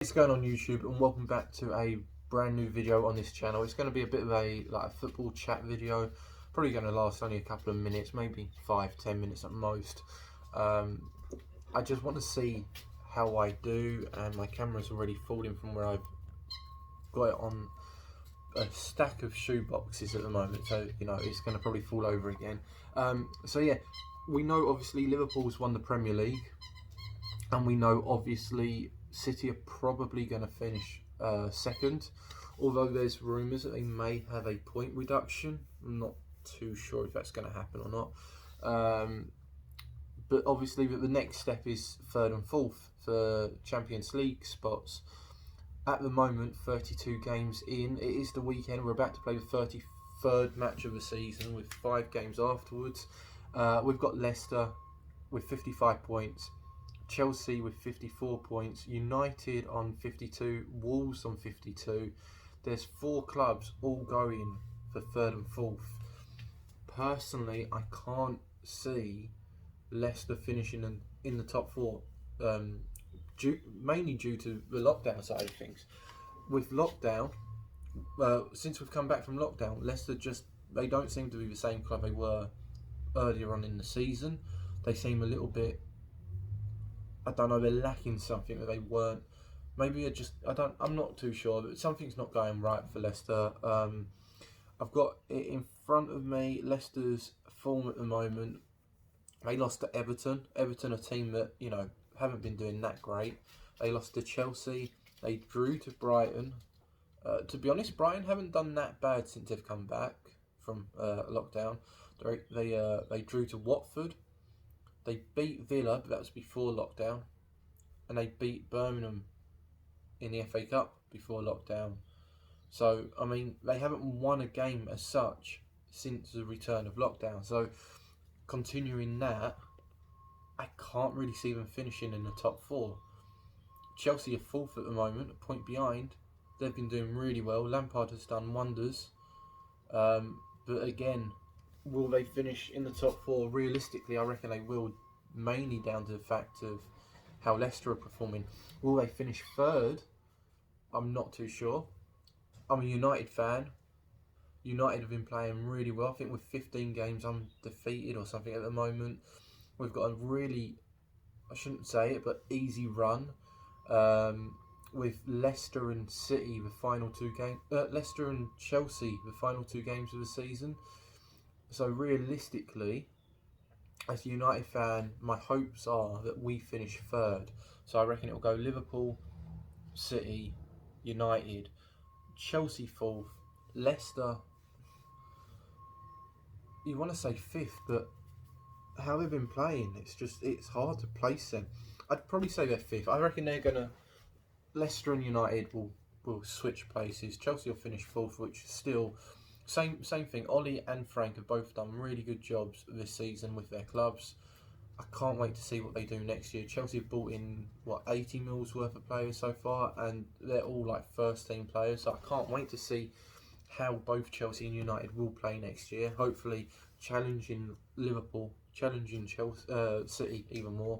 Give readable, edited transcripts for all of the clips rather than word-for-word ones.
What's going on YouTube, and welcome back to a brand new video on this channel. It's going to be a bit of a football chat video, probably going to last only a couple of minutes, maybe 5-10 minutes at most. I just want to see how I do, and my camera's already falling from where I've got it on a stack of shoe boxes at the moment, so it's going to probably fall over again. So yeah, we know obviously Liverpool's won the Premier League, and we know obviously City are probably going to finish second, although there's rumours that they may have a point reduction. I'm not too sure if that's going to happen or not. But obviously the next step is third and fourth for Champions League spots. At the moment, 32 games in. It is the weekend. We're about to play the 33rd match of the season with 5 games afterwards. We've got Leicester with 55 points. Chelsea with 54 points, United on 52, Wolves on 52. There's 4 clubs all going for third and fourth. Personally, I can't see Leicester finishing in the top 4, mainly due to the lockdown side of things. With lockdown, since we've come back from lockdown, Leicester they don't seem to be the same club they were earlier on in the season. They seem a little bit, I don't know, they're lacking something that they weren't. Maybe I'm not too sure, but something's not going right for Leicester. I've got it in front of me, Leicester's form at the moment. They lost to Everton. Everton, a team that, haven't been doing that great. They lost to Chelsea. They drew to Brighton. To be honest, Brighton haven't done that bad since they've come back from lockdown. They drew to Watford. They beat Villa, but that was before lockdown. And they beat Birmingham in the FA Cup before lockdown. So, I mean, they haven't won a game as such since the return of lockdown. So, continuing that, I can't really see them finishing in the top 4. Chelsea are 4th at the moment, a point behind. They've been doing really well. Lampard has done wonders. But again, will they finish in the top 4? Realistically, I reckon they will, mainly down to the fact of how Leicester are performing. Will they finish 3rd? I'm not too sure. I'm a United fan. United have been playing really well. I think with 15 games undefeated or something at the moment. We've got a really, I shouldn't say it, but easy run. With Leicester and City, the final 2 games. Leicester and Chelsea, the final 2 games of the season. So realistically, as a United fan, my hopes are that we finish 3rd. So I reckon it'll go Liverpool, City, United, Chelsea 4th, Leicester, you want to say 5th, but how they've been playing, it's hard to place them. I'd probably say they're 5th. I reckon Leicester and United will switch places. Chelsea will finish 4th, which is still same thing. Ollie and Frank have both done really good jobs this season with their clubs. I can't wait to see what they do next year. Chelsea have brought in 80 mils worth of players so far, and they're all like first team players. So I can't wait to see how both Chelsea and United will play next year. Hopefully, challenging Liverpool, challenging City even more.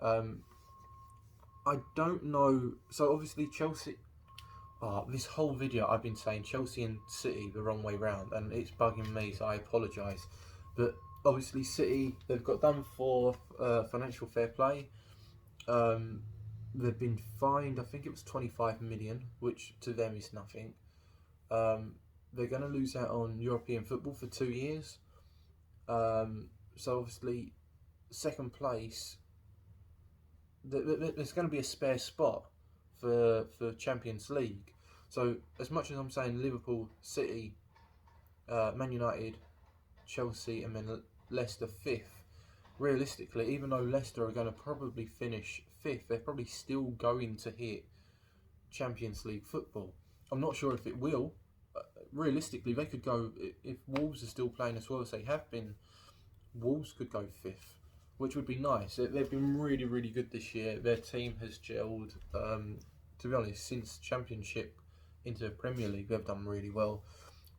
I don't know. So obviously Chelsea. This whole video I've been saying Chelsea and City the wrong way round, and it's bugging me, so I apologise. But obviously City, they've got done for financial fair play. They've been fined, I think it was 25 million, which to them is nothing. They're going to lose out on European football for 2 years. So obviously, second place, there's going to be a spare spot for Champions League. So as much as I'm saying Liverpool, City, Man United, Chelsea, and then Leicester 5th, realistically, even though Leicester are going to probably finish 5th, they're probably still going to hit Champions League football. I'm not sure if it will. Realistically, they could go, if Wolves are still playing as well as they have been, Wolves could go 5th, which would be nice. They've been really, really good this year. Their team has gelled. To be honest, since Championship into the Premier League, they've done really well.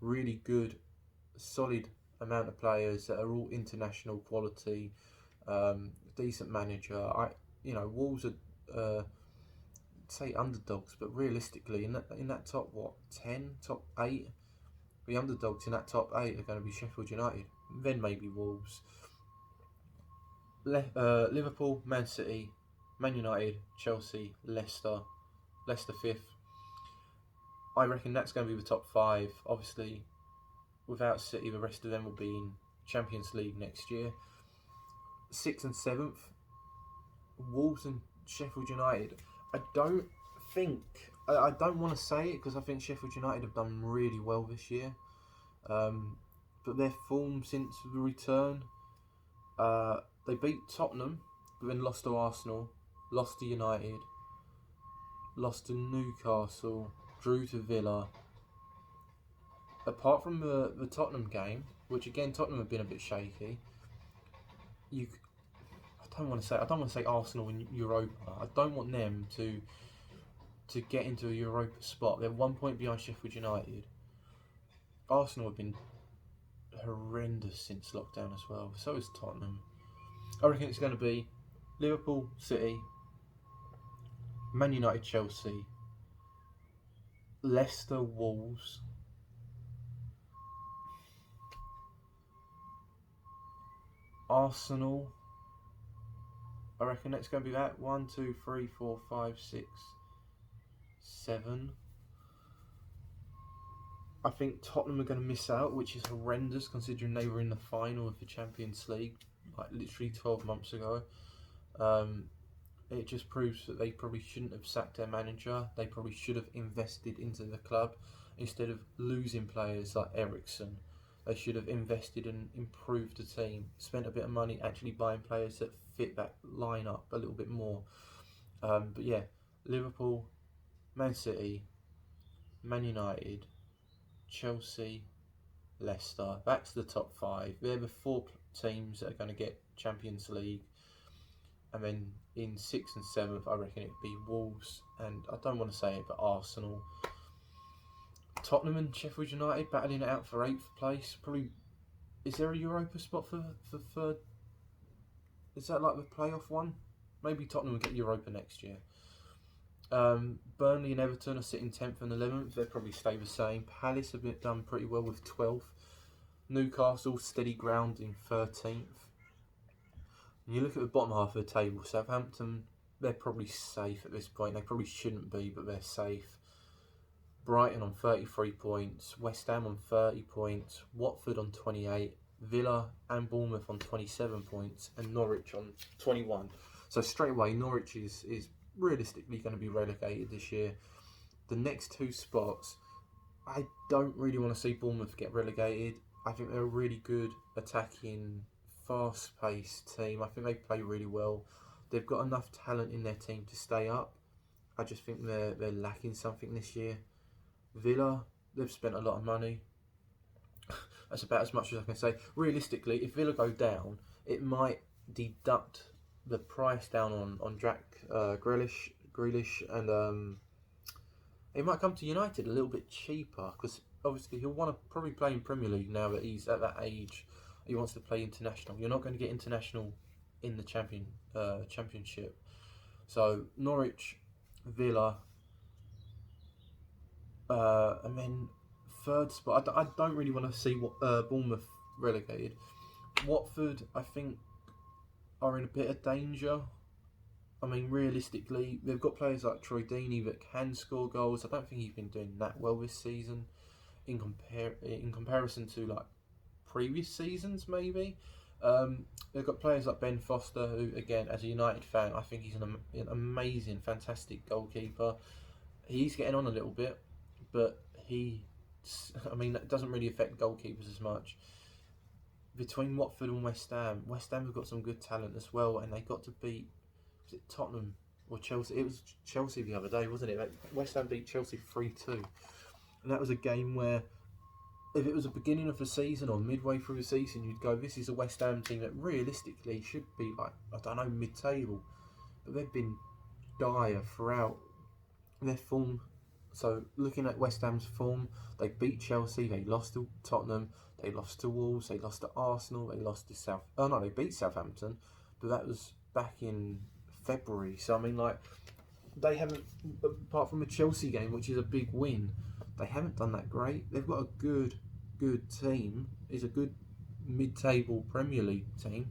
Really good, solid amount of players that are all international quality. Decent manager. Wolves are say underdogs, but realistically, in that top what 10, top 8, the underdogs in that top 8 are going to be Sheffield United, then maybe Wolves, Liverpool, Man City, Man United, Chelsea, Leicester, Leicester fifth. I reckon that's going to be the top 5. Obviously, without City, the rest of them will be in Champions League next year. 6th and 7th, Wolves and Sheffield United. I don't want to say it because I think Sheffield United have done really well this year. But their form since the return, they beat Tottenham, but then lost to Arsenal, lost to United, lost to Newcastle, drew to Villa. Apart from the Tottenham game, which again Tottenham have been a bit shaky, I don't want to say Arsenal in Europa. I don't want them to get into a Europa spot. They're 1 point behind Sheffield United. Arsenal have been horrendous since lockdown as well. So is Tottenham. I reckon it's going to be Liverpool, City, Man United, Chelsea, Leicester, Wolves, Arsenal. I reckon that's going to be that 1, 2, 3, 4, 5, 6, 7. I think Tottenham are going to miss out, which is horrendous considering they were in the final of the Champions League like literally 12 months ago. It just proves that they probably shouldn't have sacked their manager. They probably should have invested into the club instead of losing players like Eriksen. They should have invested and improved the team, spent a bit of money actually buying players that fit that lineup a little bit more. But yeah, Liverpool, Man City, Man United, Chelsea, Leicester. That's the top 5. They're the 4 teams that are going to get Champions League. And then in 6th and 7th, I reckon it'd be Wolves, and I don't want to say it, but Arsenal. Tottenham and Sheffield United battling it out for 8th place. Probably, is there a Europa spot for third? Is that like the playoff one? Maybe Tottenham will get Europa next year. Burnley and Everton are sitting 10th and 11th. They'll probably stay the same. Palace have done pretty well with 12th. Newcastle steady ground in 13th. And you look at the bottom half of the table, Southampton, they're probably safe at this point. They probably shouldn't be, but they're safe. Brighton on 33 points, West Ham on 30 points, Watford on 28, Villa and Bournemouth on 27 points, and Norwich on 21. So straight away, Norwich is realistically going to be relegated this year. The next 2 spots, I don't really want to see Bournemouth get relegated. I think they're a really good attacking, fast-paced team. I think they play really well. They've got enough talent in their team to stay up. I just think they're lacking something this year. Villa, they've spent a lot of money. That's about as much as I can say. Realistically, if Villa go down, it might deduct the price down on Jack Grealish, and it might come to United a little bit cheaper because obviously he'll want to probably play in Premier League now that he's at that age. He wants to play international. You're not going to get international in the championship. So Norwich, Villa, and then 3rd spot. I don't really want to see Bournemouth relegated. Watford, I think, are in a bit of danger. I mean, realistically, they've got players like Troy Deeney that can score goals. I don't think he's been doing that well this season in comparison to like previous seasons, maybe. They've got players like Ben Foster, who, again, as a United fan, I think he's an amazing, fantastic goalkeeper. He's getting on a little bit, but that doesn't really affect goalkeepers as much. Between Watford and West Ham have got some good talent as well, and they got to beat, was it Tottenham or Chelsea? It was Chelsea the other day, wasn't it? West Ham beat Chelsea 3-2, and that was a game where, if it was the beginning of the season or midway through the season, you'd go, this is a West Ham team that realistically should be like, I don't know, mid-table. But they've been dire throughout their form. So looking at West Ham's form, they beat Chelsea, they lost to Tottenham, they lost to Wolves, they lost to Arsenal, they lost to they beat Southampton, but that was back in February. So I mean, like, they haven't, apart from a Chelsea game, which is a big win, they haven't done that great. They've got a good team. It's a good mid-table Premier League team,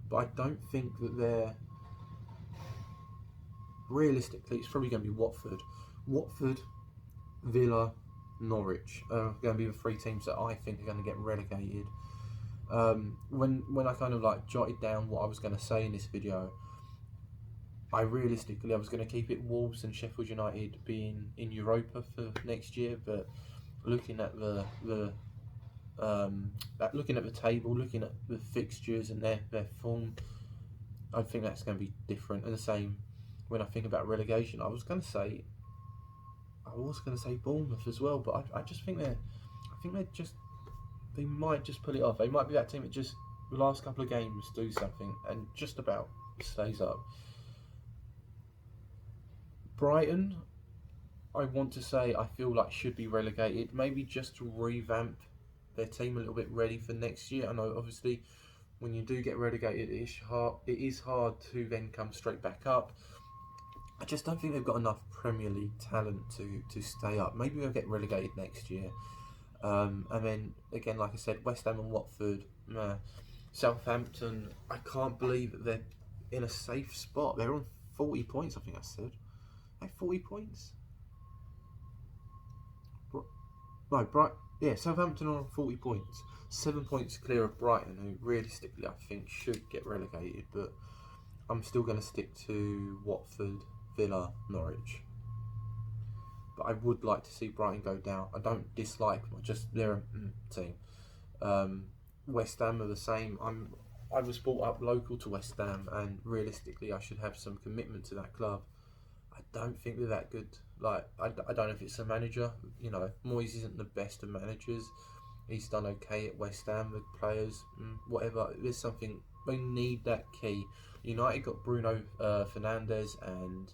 but I don't think that they're, realistically, it's probably going to be Watford, Villa, Norwich are going to be the three teams that I think are going to get relegated. When I kind of like jotted down what I was going to say in this video, I was going to keep it Wolves and Sheffield United being in Europa for next year, but looking at the table, looking at the fixtures and their form, I think that's going to be different. And the same when I think about relegation, I was going to say Bournemouth as well, but I just think they might just pull it off. They might be that team that just the last couple of games do something and just about stays up. Brighton, I want to say I feel like should be relegated, maybe just to revamp their team a little bit ready for next year. I know obviously when you do get relegated, it is hard to then come straight back up. I just don't think they've got enough Premier League talent to stay up. Maybe they'll get relegated next year. And then again, like I said, West Ham and Watford, Southampton, I can't believe that they're in a safe spot. They're on 40 points, I think I said. Like 40 points? Southampton are on 40 points. 7 points clear of Brighton, who realistically I think should get relegated, but I'm still going to stick to Watford, Villa, Norwich. But I would like to see Brighton go down. I don't dislike them, just they're a team. West Ham are the same. I was brought up local to West Ham, and realistically I should have some commitment to that club. I don't think they're that good. Like I don't know if it's the manager. You know, Moyes isn't the best of managers. He's done okay at West Ham with players, whatever. There's something, they need that key. United got Bruno Fernandes, and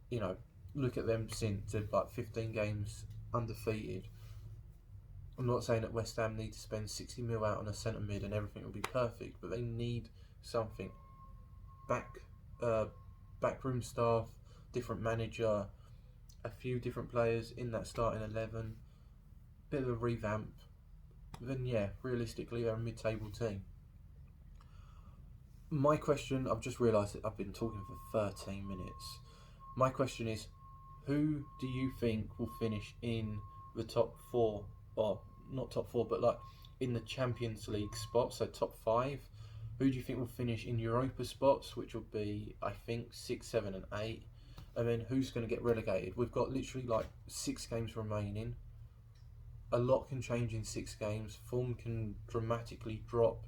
you know, look at them since they've like 15 games undefeated. I'm not saying that West Ham need to spend 60 mil out on a centre mid and everything will be perfect, but they need something. Backroom staff, different manager, a few different players in that starting 11, bit of a revamp. Then yeah, realistically they're a mid-table team. My question, I've just realised that I've been talking for 13 minutes. My question is, who do you think will finish in the top four? Well, not top four, but like in the Champions League spots, so top 5. Who do you think will finish in Europa spots, which will be, I think, 6, 7 and 8? And then who's going to get relegated? We've got literally like 6 games remaining. A lot can change in 6 games. Form can dramatically drop.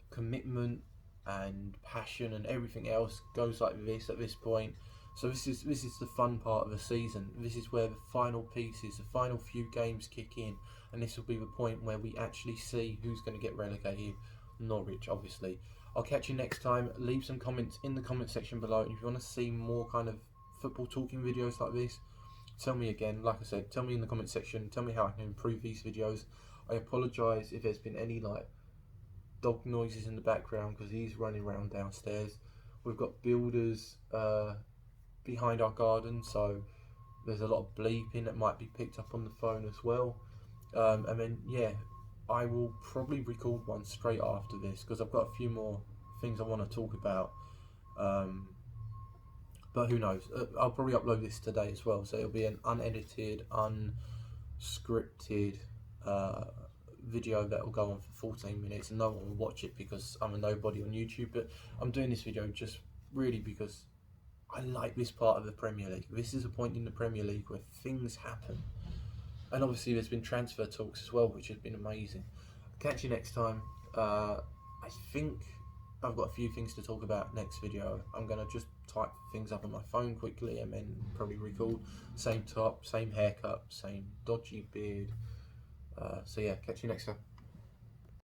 Commitment and passion and everything else goes like this at this point. So this is the fun part of the season. This is where the final pieces, the final few games kick in, and this will be the point where we actually see who's going to get relegated. Norwich, obviously. I'll catch you next time. Leave some comments in the comment section below, and if you want to see more kind of football talking videos like this, tell me again. Like I said, tell me in the comment section. Tell me how I can improve these videos. I apologise if there's been any like dog noises in the background because he's running around downstairs. We've got builders behind our garden, so there's a lot of bleeping that might be picked up on the phone as well. And then yeah, I will probably record one straight after this because I've got a few more things I want to talk about. But who knows? I'll probably upload this today as well, so it'll be an unedited, unscripted video that will go on for 14 minutes, and no one will watch it because I'm a nobody on YouTube. But I'm doing this video just really because I like this part of the Premier League. This is a point in the Premier League where things happen, and obviously there's been transfer talks as well, which has been amazing. Catch you next time. I think I've got a few things to talk about next video. I'm going to just type things up on my phone quickly and then probably record. Same top, same haircut, same dodgy beard. So yeah, catch you next time.